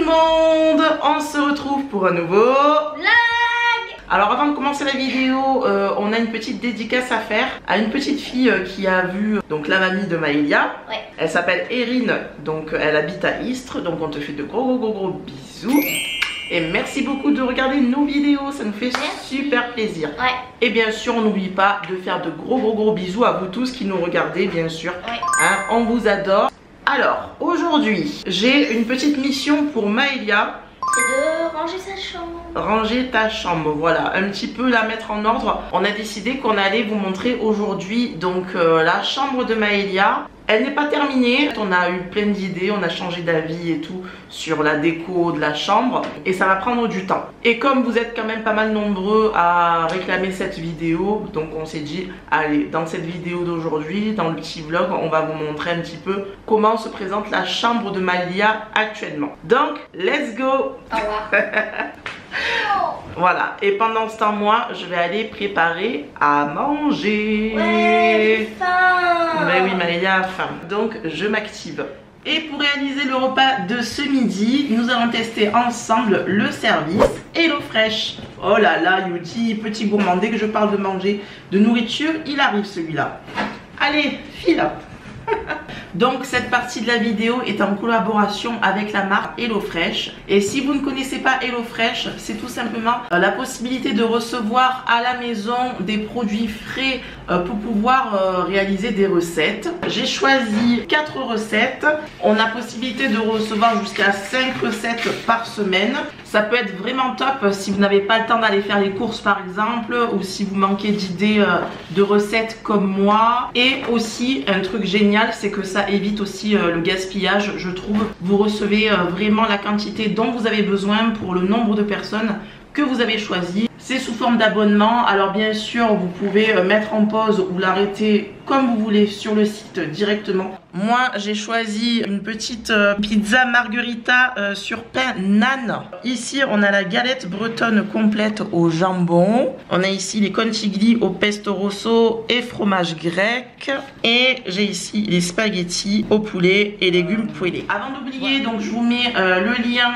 monde, on se retrouve pour un nouveau vlog. Alors avant de commencer la vidéo, on a une petite dédicace à faire à une petite fille qui a vu donc la mamie de Maëlia. Ouais. Elle s'appelle Erin, donc elle habite à Istres, donc on te fait de gros bisous. Et merci beaucoup de regarder nos vidéos, ça nous fait super plaisir. Ouais. Et bien sûr, on n'oublie pas de faire de gros bisous à vous tous qui nous regardez, bien sûr. Ouais. Hein, on vous adore. Alors, aujourd'hui, j'ai une petite mission pour Maëlia. C'est de ranger sa chambre. Ranger ta chambre, voilà, un petit peu la mettre en ordre. On a décidé qu'on allait vous montrer aujourd'hui donc la chambre de Maëlia. Elle n'est pas terminée, on a eu plein d'idées, on a changé d'avis et tout sur la déco de la chambre et ça va prendre du temps. Et comme vous êtes quand même pas mal nombreux à réclamer cette vidéo, donc on s'est dit, allez, dans cette vidéo d'aujourd'hui, dans le petit vlog, on va vous montrer un petit peu comment se présente la chambre de Maëlia actuellement. Donc, let's go! Au revoir. Voilà, et pendant ce temps, moi, je vais aller préparer à manger. Ouais, j'ai faim. Ben oui, Maëlia a faim. Donc, je m'active. Et pour réaliser le repas de ce midi, nous allons tester ensemble le service HelloFresh. Oh là là, Yuti, petit gourmand, dès que je parle de manger, de nourriture, il arrive celui-là. Allez, file. Donc cette partie de la vidéo est en collaboration avec la marque HelloFresh. Et si vous ne connaissez pas HelloFresh, c'est tout simplement la possibilité de recevoir à la maison des produits frais pour pouvoir réaliser des recettes. J'ai choisi 4 recettes. On a possibilité de recevoir jusqu'à 5 recettes par semaine. Ça peut être vraiment top si vous n'avez pas le temps d'aller faire les courses par exemple, ou si vous manquez d'idées de recettes comme moi. Et aussi un truc génial, c'est que ça évite aussi le gaspillage, je trouve. Vous recevez vraiment la quantité dont vous avez besoin pour le nombre de personnes que vous avez choisi. C'est sous forme d'abonnement, alors bien sûr vous pouvez mettre en pause ou l'arrêter comme vous voulez sur le site directement. Moi j'ai choisi une petite pizza margherita sur pain nan. Ici on a la galette bretonne complète au jambon. On a ici les contigli au pesto rosso et fromage grec. Et j'ai ici les spaghettis au poulet et légumes poêlés. Avant d'oublier, donc je vous mets le lien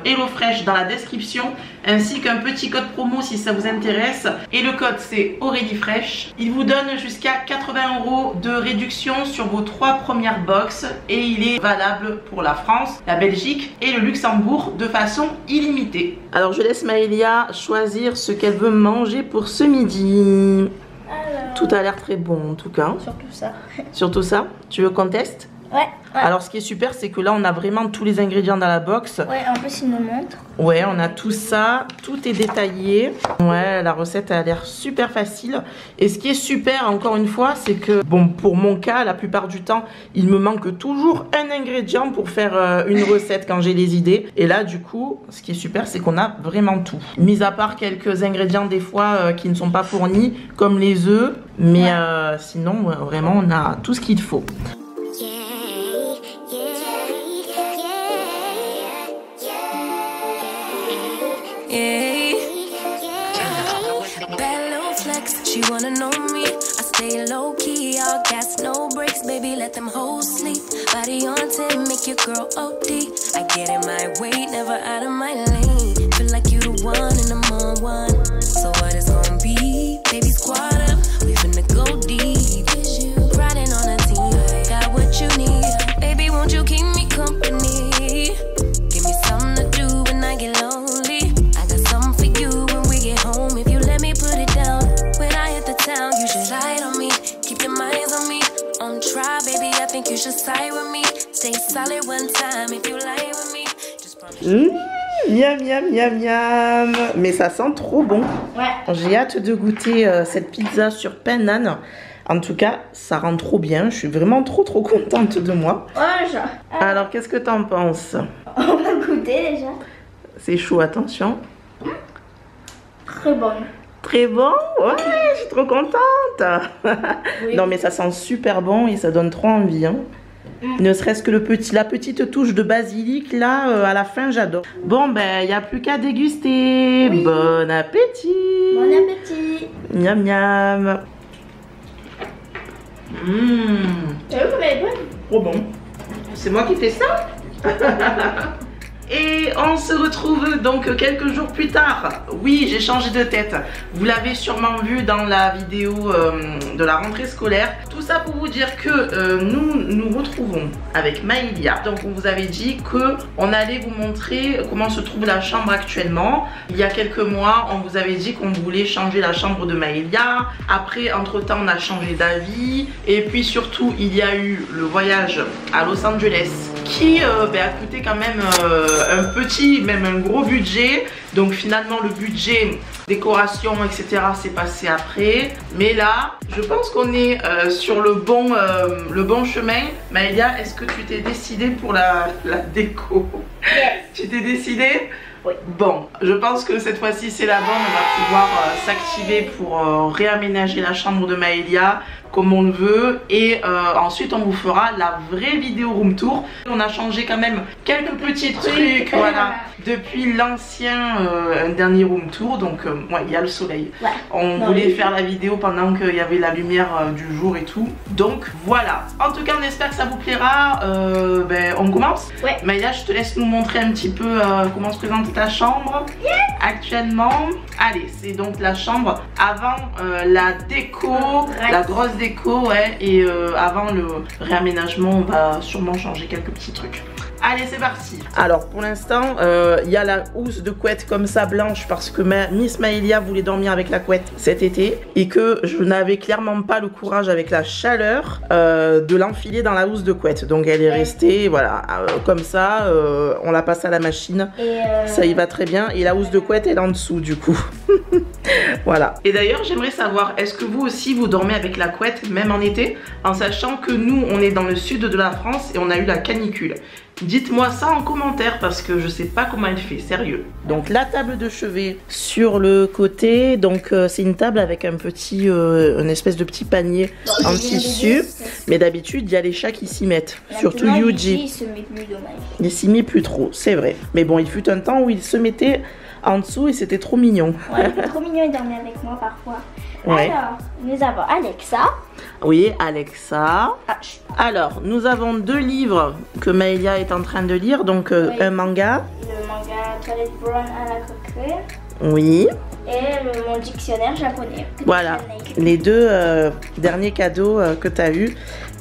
HelloFresh dans la description, ainsi qu'un petit code promo si ça vous intéresse. Et le code c'est AurélieFresh. Il vous donne jusqu'à 80 € de réduction sur vos 3 premières box et il est valable pour la France, la Belgique et le Luxembourg de façon illimitée. Alors je laisse Maëlia choisir ce qu'elle veut manger pour ce midi. Alors... Tout a l'air très bon en tout cas. Surtout ça. Surtout ça. Tu veux qu'on teste? Ouais. Alors ce qui est super, c'est que là on a vraiment tous les ingrédients dans la box. Ouais, en plus il me montre. Ouais, on a tout ça, tout est détaillé. Ouais, la recette a l'air super facile. Et ce qui est super, encore une fois, c'est que, bon, pour mon cas, la plupart du temps, il me manque toujours un ingrédient pour faire une recette quand j'ai les idées. Et là, du coup, ce qui est super, c'est qu'on a vraiment tout. Mis à part quelques ingrédients, des fois, qui ne sont pas fournis, comme les œufs. Mais sinon, vraiment, on a tout ce qu'il faut. She wanna know me, I stay low key, all gas, no brakes, baby, let them hoes sleep. Body on 10, make your girl OD. I get in my way, never out of my lane. Feel like you the one and I'm on one. So what it's gonna be? Baby, squad up, we finna go deep. Riding on a team, got what you need. Baby, won't you keep me company? Give me something to do when I get lonely. I got something for you when we get home. If you let me put it down. Town, you should slide on me, keep your minds on me. On try, baby, I think you should side with me. Stay solid one time if you lie with me. Just Miam. Mais ça sent trop bon. Ouais. J'ai hâte de goûter cette pizza sur pain nan. En tout cas, ça rend trop bien. Je suis vraiment trop contente de moi. Ouais, ça. Alors, qu'est-ce que t'en penses? On va goûter déjà. C'est chaud, attention. Très bon. Très bon, ouais, je suis trop contente. Oui. Non mais ça sent super bon et ça donne trop envie. Hein. Ne serait-ce que la petite touche de basilic là à la fin, j'adore. Bon ben il n'y a plus qu'à déguster. Oui. Bon appétit. Bon appétit. Miam miam. T'as vu comme elle est bonne? Trop bon. C'est moi qui fais ça. Et on se retrouve donc quelques jours plus tard. Oui, j'ai changé de tête. Vous l'avez sûrement vu dans la vidéo de la rentrée scolaire. Tout ça pour vous dire que nous nous retrouvons avec Maëlia. Donc on vous avait dit que on allait vous montrer comment se trouve la chambre actuellement. Il y a quelques mois, on vous avait dit qu'on voulait changer la chambre de Maëlia. Après, entre-temps, on a changé d'avis. Et puis surtout, il y a eu le voyage à Los Angeles qui a coûté quand même un petit, même un gros budget. Donc finalement le budget, décoration, etc. s'est passé après. Mais là, je pense qu'on est sur le bon chemin. Maëlia, est-ce que tu t'es décidée pour la déco? Yes. Tu t'es décidée? Oui. Bon, je pense que cette fois-ci c'est la bonne. On va pouvoir s'activer pour réaménager la chambre de Maëlia comme on le veut. Et ensuite on vous fera la vraie vidéo room tour. On a changé quand même quelques petits trucs, voilà, depuis l'ancien dernier room tour. Donc ouais, il y a le soleil. Ouais. On voulait faire la vidéo pendant qu'il y avait la lumière du jour et tout. Donc voilà. En tout cas, on espère que ça vous plaira. On commence. Ouais. Maëlia, je te laisse nous montrer un petit peu comment se présente ta chambre actuellement. Allez, c'est donc la chambre avant la déco, la grosse déco, ouais. Et avant le réaménagement, on va sûrement changer quelques petits trucs. Allez, c'est parti. Alors pour l'instant, il y a la housse de couette comme ça blanche parce que Miss Maëlia voulait dormir avec la couette cet été et que je n'avais clairement pas le courage avec la chaleur de l'enfiler dans la housse de couette. Donc elle est restée, voilà, comme ça. On la passe à la machine. Et ça y va très bien. Et la housse de couette elle est en dessous du coup. Voilà. Et d'ailleurs, j'aimerais savoir, est-ce que vous aussi vous dormez avec la couette même en été, en sachant que nous on est dans le sud de la France et on a eu la canicule. Dites-moi ça en commentaire parce que je sais pas comment elle fait, sérieux. Donc la table de chevet sur le côté, donc c'est une table avec un petit, une espèce de petit panier en tissu. Mais d'habitude il y a les chats qui s'y mettent, surtout Yuji. Il se met plus dommage. Il s'y met plus trop, c'est vrai. Mais bon, il fut un temps où il se mettait en dessous et c'était trop mignon. Ouais, il est trop mignon, il dormait avec moi parfois. Ouais. Alors, nous avons Alexa. Oui, Alexa. Ah, Alors, nous avons 2 livres que Maëlia est en train de lire. Donc, oui. un manga. Le manga Toilette Brown à la coquerelle. Oui. Et mon dictionnaire japonais. Voilà, les 2 derniers cadeaux que tu as eu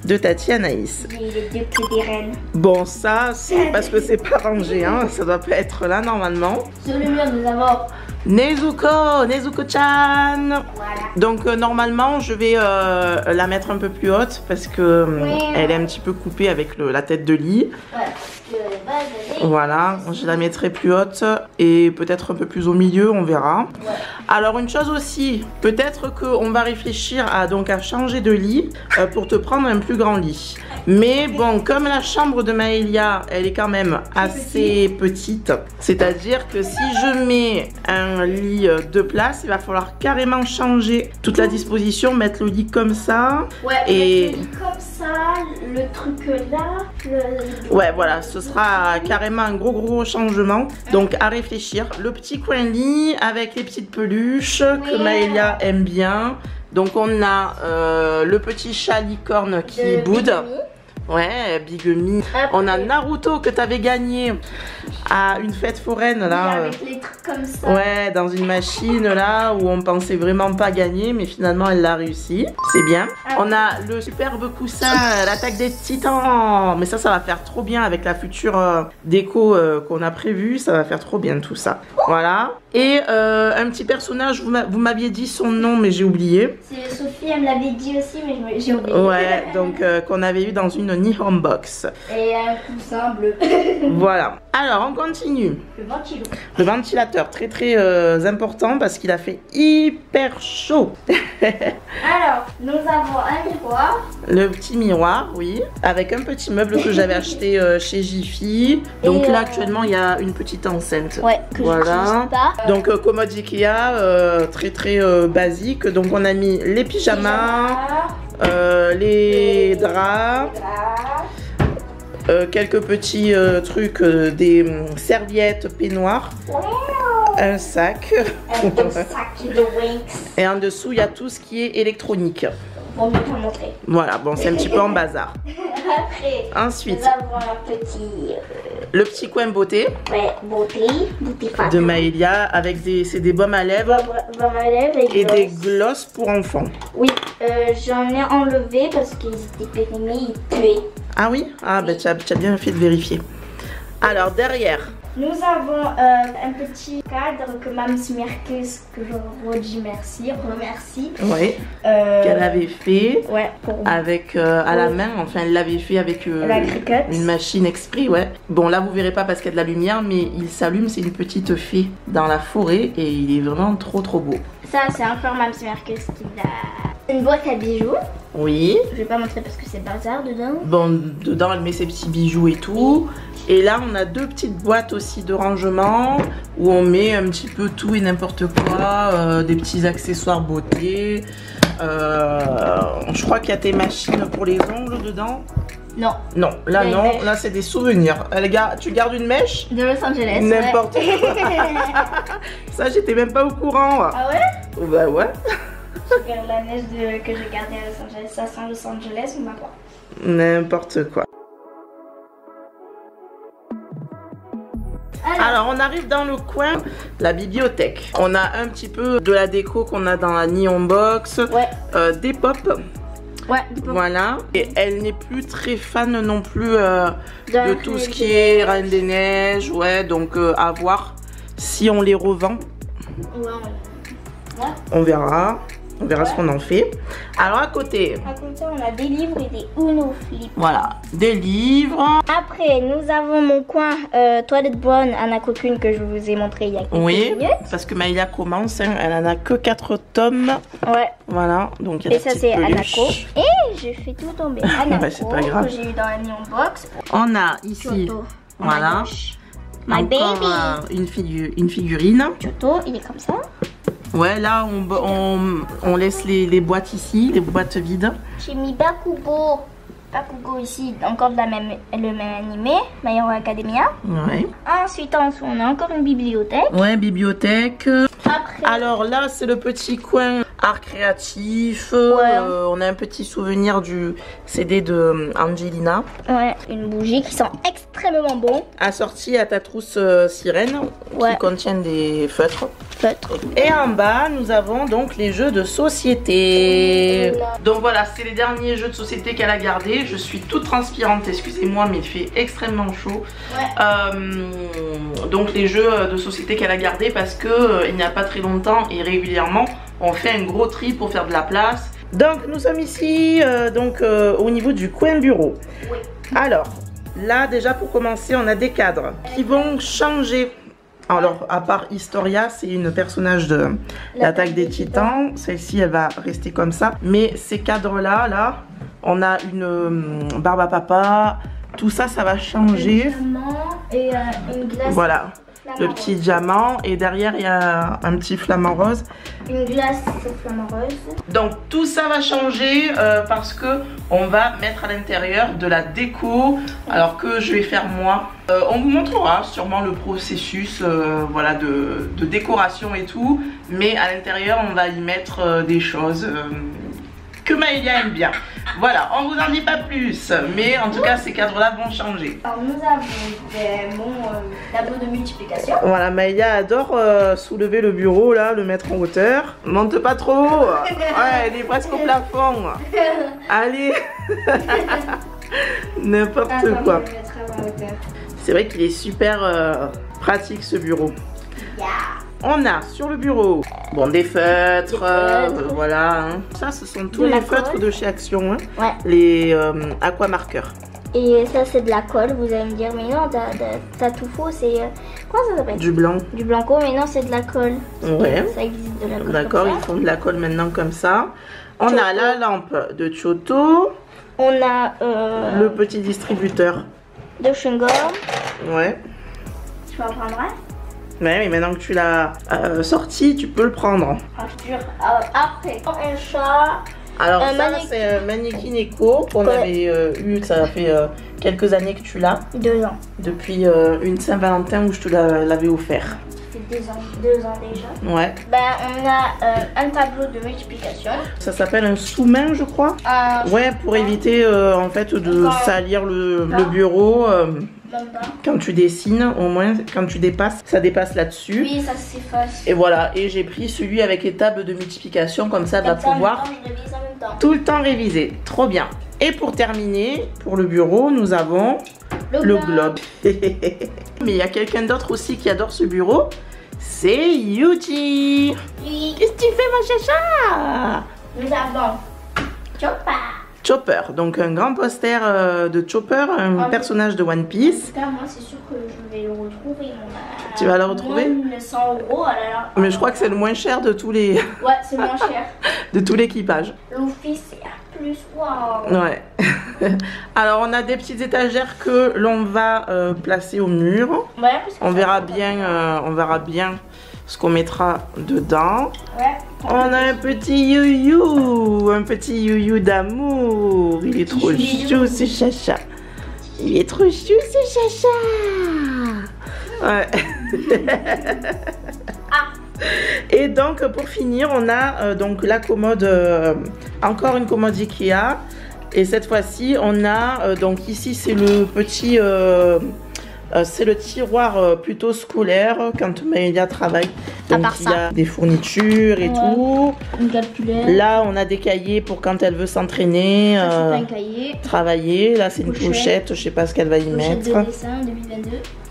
de Tati Anaïs. J'ai les 2 clés des reines. Bon, ça, c'est parce que c'est pas rangé, hein. Ça doit pas être là normalement. Sur le mur, nous avons Nezuko-chan. voilà. Donc normalement je vais la mettre un peu plus haute parce que elle est un petit peu coupée avec la tête de lit. Ouais, parce que Voilà, je la mettrai plus haute et peut-être un peu plus au milieu, on verra. Ouais. Alors une chose aussi, peut-être qu'on va réfléchir à changer de lit pour te prendre un plus grand lit. Mais bon, comme la chambre de Maëlia, elle est quand même assez petite, c'est-à-dire que si je mets un lit de place, il va falloir carrément changer toute la disposition, mettre le lit comme ça. Ouais, et le lit comme ça, le truc là, ouais, voilà, ce sera carrément un gros changement. Donc à réfléchir. Le petit coin lit avec les petites peluches que Maëlia aime bien. Donc on a le petit chat licorne qui boude. Ouais, Bigumi. On a Naruto que tu avais gagné à une fête foraine là. Avec les trucs comme ça. Ouais, dans une machine là où on pensait vraiment pas gagner, mais finalement elle l'a réussi. C'est bien. On a le superbe coussin, l'attaque des titans. Mais ça va faire trop bien avec la future déco qu'on a prévue. Ça va faire trop bien tout ça. Voilà. Et un petit personnage, vous m'aviez dit son nom, mais j'ai oublié. Sophie, elle me l'avait dit aussi, mais j'ai oublié. Ouais, donc qu'on avait eu dans une Nihon Box. Et un coussin bleu. Voilà. Alors, on continue. Le ventilo. Le ventilateur, très important parce qu'il a fait hyper chaud. Alors, nous avons un miroir. Le petit miroir, oui. Avec un petit meuble que j'avais acheté chez Jiffy. Donc là, actuellement, il y a une petite enceinte. Ouais, que voilà. Pas. Donc, commode Ikea, très basique. Donc, on a mis les pyjamas, les draps. Quelques petits trucs, des serviettes peignoirs, un sac. Et en dessous, il y a tout ce qui est électronique. Pour mieux te montrer. Voilà, bon, c'est un petit peu en bazar. Après, Ensuite, nous avons un petit... le petit coin beauté ouais, beauté de Maëlia avec c'est des baumes à lèvres baume à lèvres et des glosses pour enfants. Oui, j'en ai enlevé parce qu'ils étaient périmés, ils puaient. Ah oui? Ah ben tu as bien fait de vérifier. Alors derrière. Nous avons un petit cadre que Mme Smirkes, que je remercie. Oui. Qu'elle avait fait. Ouais, pour avec à la main, enfin elle l'avait fait avec la Cricut. Une machine exprès, ouais. Bon là vous verrez pas parce qu'il y a de la lumière, mais il s'allume, c'est une petite fée dans la forêt et il est vraiment trop beau. Ça c'est encore Mme Smirkes qui l'a... Une boîte à bijoux. Oui. Je vais pas montrer parce que c'est bazar dedans. Bon, dedans elle met ses petits bijoux et tout. Et là on a deux petites boîtes aussi de rangement où on met un petit peu tout et n'importe quoi, des petits accessoires beauté. Je crois qu'il y a tes machines pour les ongles dedans. Non. Non, là non, là c'est des souvenirs. Les gars, tu gardes une mèche? De Los Angeles. N'importe quoi. Ça j'étais même pas au courant. Ah ouais? Bah ouais. Je garde la neige que j'ai gardée à Los Angeles. Ça sent Los Angeles, on va voir. N'importe quoi. Alors on arrive dans le coin, la bibliothèque. On a un petit peu de la déco qu'on a dans la Neon Box, ouais. Des pop. Ouais, des pop. Voilà. Et elle n'est plus très fan non plus de tout ce qui est Reine des Neiges. Ouais, donc à voir si on les revend. Ouais. On verra. On verra ce qu'on en fait. Alors à côté. À côté, on a des livres et des Uno Flip. Voilà, des livres. Après, nous avons mon coin Toilette Brown Anna Cocoon que je vous ai montré il y a quelques minutes. Parce que Maëlia commence, hein, elle en a que 4 tomes. Ouais. Voilà, donc il y a et ça c'est Anako. Et j'ai fait tout tomber. Anako, c'est pas grave. que j'ai eu dans la Neon Box. On a ici, Choto. voilà. My baby. Une figurine. Choto, il est comme ça. Ouais, là on laisse les boîtes ici, les boîtes vides. J'ai mis Bakugo. Bakugo ici, encore le même animé, My Hero Academia. Ouais. Ensuite, en dessous, on a encore une bibliothèque. Ouais, bibliothèque. Après. Alors là, c'est le petit coin art créatif. Ouais. On a un petit souvenir du CD de Angelina. Ouais, une bougie qui sent extrêmement bon. Assortie à ta trousse sirène, ouais. Qui contiennent des feutres. Et en bas, nous avons donc les jeux de société. Donc voilà, c'est les derniers jeux de société qu'elle a gardés. Je suis toute transpirante, excusez-moi, mais il fait extrêmement chaud. Ouais. Donc les jeux de société qu'elle a gardés parce que il n'y a pas très longtemps et régulièrement, on fait un gros tri pour faire de la place. Donc nous sommes ici au niveau du coin bureau. Oui. Alors, là déjà pour commencer, on a des cadres qui vont changer. Alors, à part Historia, c'est une personnage de l'Attaque des Titans. Celle-ci, elle va rester comme ça. Mais ces cadres-là, là, on a une barbe à papa. Tout ça, ça va changer. Un diamant et une glace. Voilà, le petit diamant. Et derrière, il y a un petit flamant rose. Une glace flamant rose. Donc, tout ça va changer parce que on va mettre à l'intérieur de la déco. Alors que je vais faire moi. On vous montrera sûrement le processus voilà, de décoration et tout. Mais à l'intérieur, on va y mettre des choses que Maëlia aime bien. Voilà, on vous en dit pas plus. Mais en tout cas, ces cadres-là vont changer. Alors, nous avons mon tableau de multiplication. Voilà, Maëlia adore soulever le bureau, là, le mettre en hauteur. Monte pas trop. Ouais, elle est presque au plafond. Allez. N'importe quoi. C'est vrai qu'il est super pratique ce bureau. Yeah. On a sur le bureau des feutres, voilà. Hein. Ça, ce sont tous les feutres de chez Action. Hein. Ouais. Les aquamarqueurs. Et ça, c'est de la colle. Vous allez me dire, mais non, t'as tout faux. C'est. Comment ça s'appelle? Du blanc. Du blanco, mais non, c'est de la colle. Ouais. Ça existe de la colle. D'accord, ils font de la colle maintenant comme ça. On a la lampe de Choto. On a le petit distributeur de chewing-gum. Ouais. Tu vas en prendre un? Ouais, mais maintenant que tu l'as sorti, tu peux le prendre. Ah, je jure. Après, un chat. Alors ça, c'est un mannequin éco qu'on avait eu, ça fait quelques années que tu l'as. 2 ans. Depuis une Saint-Valentin où je te l'avais offert. Ça fait 2 ans déjà. Ouais. Ben, on a un tableau de multiplication. Ça s'appelle un sous-main, je crois. Ouais, pour éviter en fait de salir le bureau. Quand tu dessines, au moins quand tu dépasses, ça dépasse là-dessus. Oui, ça s'efface. Et voilà, et j'ai pris celui avec les tables de multiplication, comme ça va pouvoir tout le temps réviser. Trop bien. Et pour terminer, pour le bureau, nous avons le globe. Mais il y a quelqu'un d'autre aussi qui adore ce bureau, c'est Yuji. Oui. Qu'est-ce que tu fais, mon chacha? Nous avons Chopper. Chopper, donc un grand poster de Chopper, un personnage de One Piece. En tout cas, moi, c'est sûr que je vais le retrouver. Tu vas le retrouver? Moins de 100 €. Mais je crois que c'est le moins cher de tous les... Ouais, c'est moins cher. de tout l'équipage. Luffy, c'est à plus. Waouh. Ouais. Alors, on a des petites étagères que l'on va placer au mur. Ouais, parce que on verra bien ce qu'on mettra dedans. Ouais. On a un petit you-you d'amour. Il est trop chou ce chacha. Il est trop chou ce chacha. Ouais. Et donc pour finir, on a donc la commode, encore une commode Ikea. Et cette fois-ci, on a donc ici c'est le petit c'est le tiroir plutôt scolaire quand Maëlia travaille. Donc il y a des fournitures et tout. Une calculatrice. Là, on a des cahiers pour quand elle veut s'entraîner, un cahier. Travailler. Là, c'est une pochette. Je sais pas ce qu'elle va y mettre. De dessin 2022.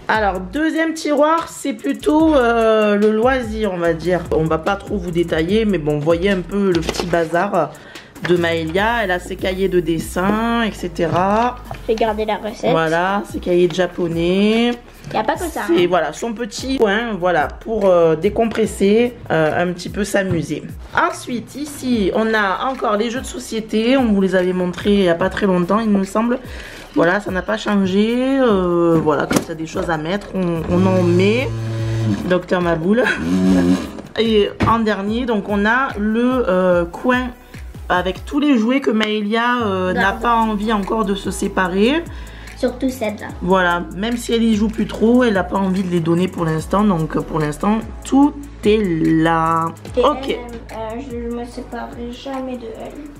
Alors, deuxième tiroir, c'est plutôt le loisir, on va dire. On va pas trop vous détailler, mais bon, voyez un peu le petit bazar de Maëlia. Elle a ses cahiers de dessin, etc. J'ai gardé la recette. Voilà, ses cahiers de japonais. Il n'y a pas que ça. C'est voilà, son petit coin, voilà, pour décompresser, un petit peu s'amuser. Ensuite, ici, on a encore les jeux de société. On vous les avait montrés il n'y a pas très longtemps, il me semble. Voilà, ça n'a pas changé. Voilà, quand il y a des choses à mettre, on en met. Docteur Maboule. Et en dernier, donc on a le coin avec tous les jouets que Maëlia n'a pas envie encore de se séparer. Surtout celle-là. Voilà, même si elle y joue plus trop, elle n'a pas envie de les donner pour l'instant. Donc pour l'instant, tout est là. Et ok. Je ne me séparerai jamais de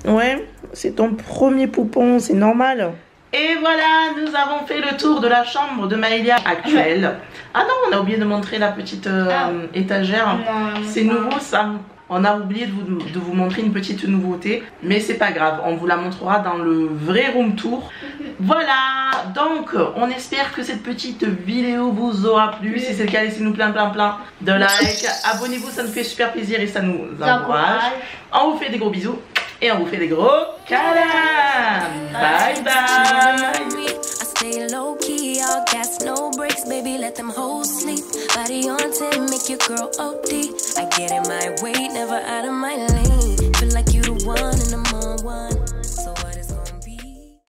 elle. Ouais, c'est ton premier poupon, c'est normal. Et voilà, nous avons fait le tour de la chambre de Maëlia actuelle. Ah non, on a oublié de montrer la petite étagère. C'est nouveau ça. On a oublié de vous montrer une petite nouveauté, mais c'est pas grave, on vous la montrera dans le vrai room tour. Voilà, donc on espère que cette petite vidéo vous aura plu. Si c'est le cas, laissez-nous plein de likes. Abonnez-vous, ça nous fait super plaisir et ça nous encourage. On vous fait des gros bisous et on vous fait des gros câlins. Bye bye. Stay low key, all gas, no brakes, baby, let them hoes sleep. Body on 10, make your girl OD. I get in my way, never out of my lane.